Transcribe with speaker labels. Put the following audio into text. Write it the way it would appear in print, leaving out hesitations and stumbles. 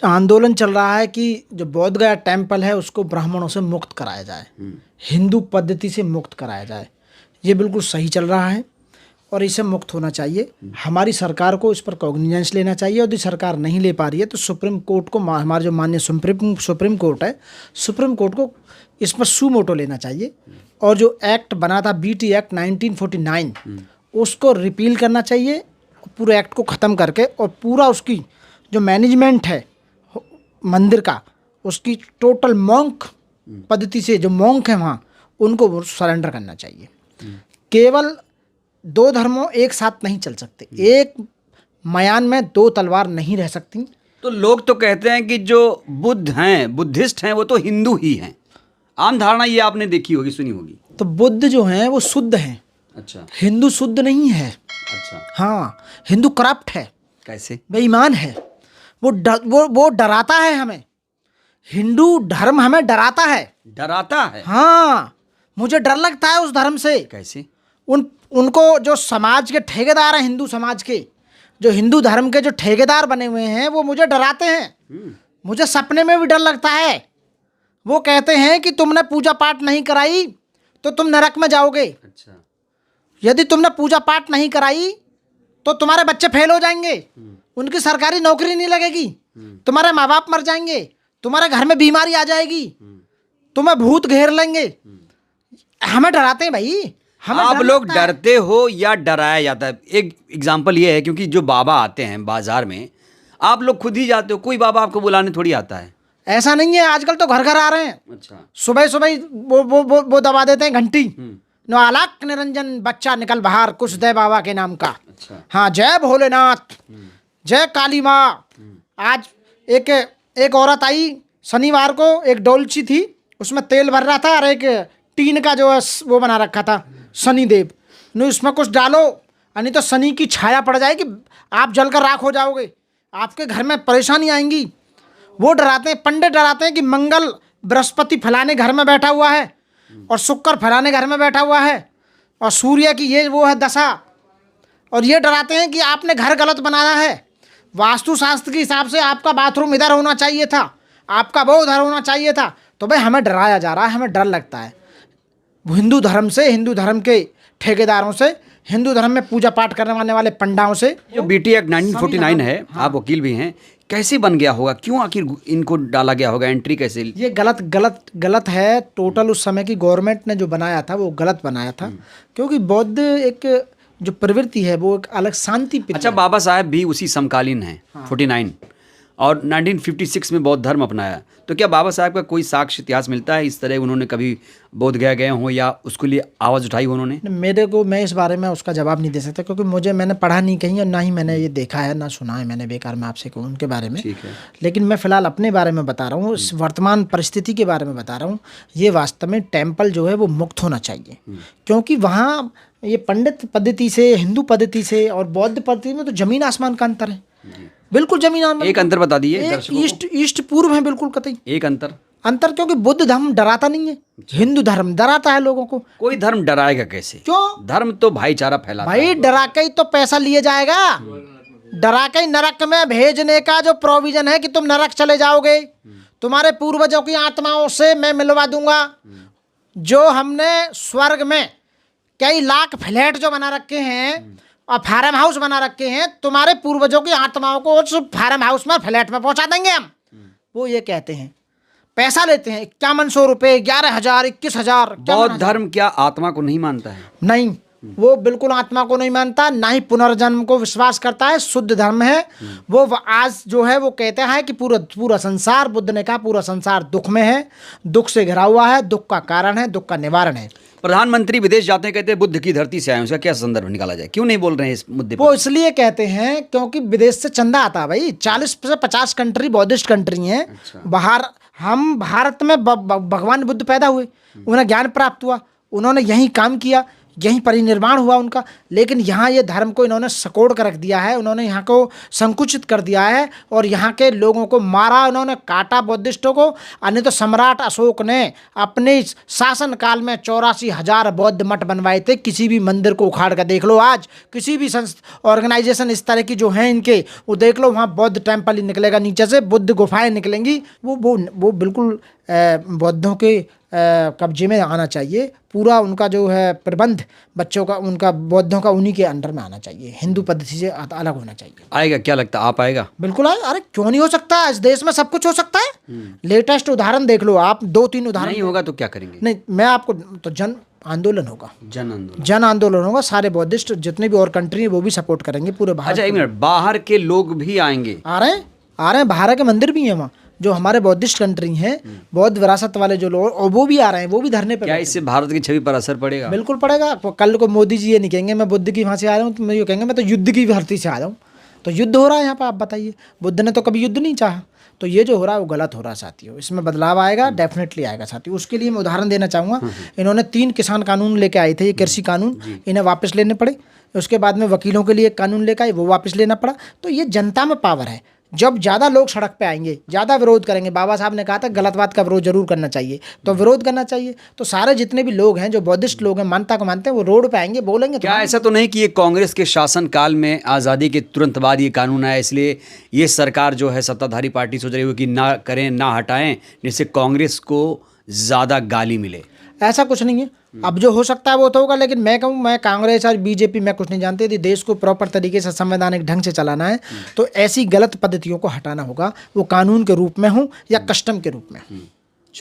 Speaker 1: आंदोलन चल रहा है कि जो बोध गया टेम्पल है उसको ब्राह्मणों से मुक्त कराया जाए, हिंदू पद्धति से मुक्त कराया जाए। ये बिल्कुल सही चल रहा है और इसे मुक्त होना चाहिए। हमारी सरकार को इस पर कॉग्निजेंस लेना चाहिए और यदि सरकार नहीं ले पा रही है तो सुप्रीम कोर्ट को, हमारे जो माननीय सुप्रीम कोर्ट है, सुप्रीम कोर्ट को इस पर सुमोटो लेना चाहिए और जो एक्ट बना था बीटी एक्ट 1949 उसको रिपील करना चाहिए, पूरे एक्ट को ख़त्म करके, और पूरा उसकी जो मैनेजमेंट है मंदिर का उसकी टोटल मॉन्क पद्धति से, जो मॉन्क है वहाँ उनको सरेंडर करना चाहिए। केवल दो धर्मों एक साथ नहीं चल सकते, एक मयान में दो तलवार नहीं रह सकती।
Speaker 2: तो लोग तो कहते हैं कि जो बुद्ध हैं, बुद्धिस्ट हैं, वो तो हिंदू ही हैं। आम धारणा ये आपने देखी होगी, सुनी होगी।
Speaker 1: तो बुद्ध जो हैं वो शुद्ध हैं।
Speaker 2: अच्छा।
Speaker 1: हिंदू शुद्ध नहीं है।
Speaker 2: अच्छा।
Speaker 1: हाँ, हिंदू करप्ट है।
Speaker 2: कैसे?
Speaker 1: बेईमान है। वो डराता है हमें। हिंदू धर्म हमें डराता है।
Speaker 2: डराता है?
Speaker 1: हाँ, मुझे डर लगता है उस धर्म से।
Speaker 2: कैसे?
Speaker 1: उनको जो समाज के ठेकेदार हैं, हिंदू समाज के जो हिंदू धर्म के जो ठेकेदार बने हुए हैं वो मुझे डराते हैं। मुझे सपने में भी डर लगता है। वो कहते हैं कि तुमने पूजा पाठ नहीं कराई तो तुम नरक में जाओगे।
Speaker 2: अच्छा।
Speaker 1: यदि तुमने पूजा पाठ नहीं कराई तो तुम्हारे बच्चे फेल हो जाएंगे, उनकी सरकारी नौकरी नहीं लगेगी, तुम्हारे माँ बाप मर जाएंगे, तुम्हारे घर में बीमारी आ जाएगी, तुम्हें भूत घेर लेंगे। हमें डराते हैं भाई।
Speaker 2: आप लोग डरते हो या डराया जाता है? एक एग्जांपल ये है, क्योंकि जो बाबा आते हैं बाजार में, आप लोग खुद ही जाते हो, कोई बाबा आपको बुलाने थोड़ी आता है।
Speaker 1: ऐसा नहीं है, आजकल तो घर घर आ रहे हैं।
Speaker 2: अच्छा।
Speaker 1: सुबह सुबह वो दबा देते हैं घंटी, नो आलाक निरंजन बच्चा निकल बाहर, कुछ दे बाबा के नाम का।
Speaker 2: अच्छा।
Speaker 1: हाँ, जय भोलेनाथ, जय काली माँ। आज एक औरत आई शनिवार को, एक डोलची थी, उसमें तेल भर रहा था और एक टीन का जो है वो बना रखा था शनिदेव। नहीं, उसमें कुछ डालो, नहीं तो शनि की छाया पड़ जाएगी, आप जलकर राख हो जाओगे, आपके घर में परेशानी आएंगी। वो डराते हैं, पंडित डराते हैं कि मंगल बृहस्पति फलाने घर में बैठा हुआ है और शुक्र फलाने घर में बैठा हुआ है और सूर्य की ये वो है दशा, और ये डराते हैं कि आपने घर गलत बनाया है, वास्तुशास्त्र के हिसाब से आपका बाथरूम इधर होना चाहिए था, आपका वो उधर होना चाहिए था। तो भाई हमें डराया जा रहा है, हमें डर लगता है हिंदू धर्म से, हिंदू धर्म के ठेकेदारों से, हिंदू धर्म में पूजा पाठ करने वाले पंडाओं से।
Speaker 2: जो बीटी एक्ट 1949 है, आप वकील भी हैं, कैसे बन गया होगा? क्यों आखिर इनको डाला गया होगा? एंट्री कैसे?
Speaker 1: ये गलत है टोटल। उस समय की गवर्नमेंट ने जो बनाया था वो गलत बनाया था, क्योंकि बौद्ध एक जो प्रवृत्ति है वो एक अलग शांति प्रिय।
Speaker 2: अच्छा, बाबा साहब भी उसी समकालीन हैं। हाँ। 49 और 1956 में बौद्ध धर्म अपनाया। तो क्या बाबा साहब का कोई साक्ष्य इतिहास मिलता है इस तरह उन्होंने कभी बोध गया गए हों या उसके लिए आवाज़ उठाई हो उन्होंने? मैं इस बारे में उसका जवाब नहीं दे सकता, क्योंकि मैंने पढ़ा नहीं कहीं और ना ही मैंने ये देखा है, ना सुना है मैंने। बेकार मैं आपसे कहूँ उनके बारे में। ठीक है। लेकिन मैं फ़िलहाल अपने बारे में बता रहा हूँ, इस वर्तमान परिस्थिति के बारे में बता रहा हूँ। ये वास्तव में टेम्पल जो है वो मुक्त होना चाहिए, क्योंकि वहाँ ये पंडित पद्धति से, हिंदू पद्धति से और बौद्ध पद्धति में तो ज़मीन आसमान का अंतर है। बिल्कुल जमीन आसमान। एक अंतर बता दीजिए ईस्ट पूर्व है, बिल्कुल कतई एक अंतर। क्योंकि बुद्ध धर्म डराता नहीं है, हिंदू धर्म डराता है लोगों को। कोई धर्म डराएगा कैसे? क्यों? धर्म तो भाईचारा फैलाता है। भाई डरा के ही तो पैसा लिए जाएगा, डरा के ही नरक में भेजने का जो प्रोविजन है कि तुम नरक चले जाओगे, तुम्हारे पूर्वजों की आत्माओं से मैं मिलवा दूंगा। जो हमने स्वर्ग में कई लाख फ्लैट जो बना रखे हैं और फार्म हाउस बना रखे हैं, तुम्हारे पूर्वजों की आत्माओं को उस फार्म हाउस में, फ्लैट में पहुंचा देंगे हम। वो ये कहते हैं, पैसा लेते हैं 5100 रुपये, 11,000, 21,000। बौद्ध धर्म क्या आत्मा को नहीं मानता है? नहीं, वो बिल्कुल आत्मा को नहीं मानता, ना ही पुनर्जन्म को विश्वास करता है। शुद्ध धर्म है वो। आज जो है वो कहता है कि पूरा संसार, बुद्ध ने कहा पूरा संसार दुख में है, दुख से घिरा हुआ है, दुख का कारण है, दुख का निवारण है। प्रधानमंत्री विदेश जाते हैं, कहते हैं बुद्ध की धरती से आए, उसका क्या संदर्भ निकाला जाए? क्यों नहीं बोल रहे हैं इस मुद्दे पर? वो इसलिए कहते हैं क्योंकि विदेश से चंदा आता है भाई। 40 से 50 कंट्री बौद्धिस्ट कंट्री हैं। अच्छा। बाहर हम भारत में भगवान बुद्ध पैदा हुए, उन्हें ज्ञान प्राप्त हुआ, उन्होंने यहीं काम किया,
Speaker 1: यहीं परिनिर्माण हुआ उनका। लेकिन यहाँ ये धर्म को इन्होंने सकोड़ कर रख दिया है, उन्होंने यहाँ को संकुचित कर दिया है और यहाँ के लोगों को मारा, उन्होंने काटा बुद्धिस्टों को। अन्य तो सम्राट अशोक ने अपने शासन काल में 84,000 बौद्ध मठ बनवाए थे। किसी भी मंदिर को उखाड़ कर देख लो, आज किसी भी ऑर्गेनाइजेशन इस तरह की जो हैं इनके, वो देख लो, वहाँ बौद्ध टेम्पल ही निकलेगा, नीचे से बुद्ध गुफाएं निकलेंगी। वो बिल्कुल बौद्धों के कब्जे में आना चाहिए। पूरा उनका जो है प्रबंध बच्चों का, उनका बौद्धों का उन्हीं के अंडर में आना चाहिए, हिंदू पद्धति से अलग होना चाहिए।
Speaker 2: आएगा, क्या लगता है, आप आएगा?
Speaker 1: बिल्कुल आए। अरे क्यों नहीं हो सकता, इस देश में सब कुछ हो सकता है। लेटेस्ट उदाहरण देख लो आप, 2-3 उदाहरण।
Speaker 2: नहीं होगा तो क्या करेंगे?
Speaker 1: नहीं, मैं आपको तो जन आंदोलन होगा,
Speaker 2: जन आंदोलन
Speaker 1: होगा। सारे बौद्धिस्ट जितने भी और कंट्री है वो भी सपोर्ट करेंगे पूरे भारत।
Speaker 2: अच्छा, एक मिनट, बाहर के लोग भी आएंगे?
Speaker 1: आ रहे हैं, बाहर के मंदिर भी हैं वहाँ, जो हमारे बौद्धिस्ट कंट्री हैं, बौद्ध विरासत वाले जो लोग, और वो भी आ रहे हैं, वो भी धरने पे।
Speaker 2: क्या इससे भारत की छवि पर असर पड़ेगा?
Speaker 1: बिल्कुल पड़ेगा। कल को मोदी जी ये नहीं कहेंगे मैं बुद्ध की वहाँ से आ रहा हूँ, तो मैं ये कहेंगे मैं तो युद्ध की धरती से आ रहा हूँ। तो युद्ध हो रहा है यहाँ पर, आप बताइए। बुद्ध ने तो कभी युद्ध नहीं चाहा। तो ये जो हो रहा है वो गलत हो रहा है साथियों, इसमें बदलाव आएगा, डेफिनेटली आएगा साथियों। उसके लिए मैं उदाहरण देना चाहूँगा, इन्होंने 3 किसान कानून लेके आए थे, ये कृषि कानून, इन्हें वापस लेने पड़े। उसके बाद में वकीलों के लिए एक कानून लेकर आए, वो वापस लेना पड़ा। तो ये जनता में पावर है। जब ज़्यादा लोग सड़क पे आएंगे, ज़्यादा विरोध करेंगे, बाबा साहब ने कहा था गलत बात का विरोध जरूर करना चाहिए, तो विरोध करना चाहिए। तो सारे जितने भी लोग हैं जो बौद्धिस्ट लोग हैं, मानता को मानते हैं, वो रोड पे आएंगे, बोलेंगे।
Speaker 2: क्या ऐसा तो नहीं कि ये कांग्रेस के शासन काल में आज़ादी के तुरंत बाद ये कानून आया, इसलिए ये सरकार जो है सत्ताधारी पार्टी सोच रही हो कि ना करें, ना हटाएं, जिससे कांग्रेस को ज़्यादा गाली मिले?
Speaker 1: ऐसा कुछ नहीं है। अब जो हो सकता है वो तो होगा, लेकिन मैं कहूँ, मैं कांग्रेस और बीजेपी मैं कुछ नहीं जानती थी। देश को प्रॉपर तरीके से संवैधानिक ढंग से चलाना है तो ऐसी गलत पद्धतियों को हटाना होगा, वो कानून के रूप में हो या कस्टम के रूप में।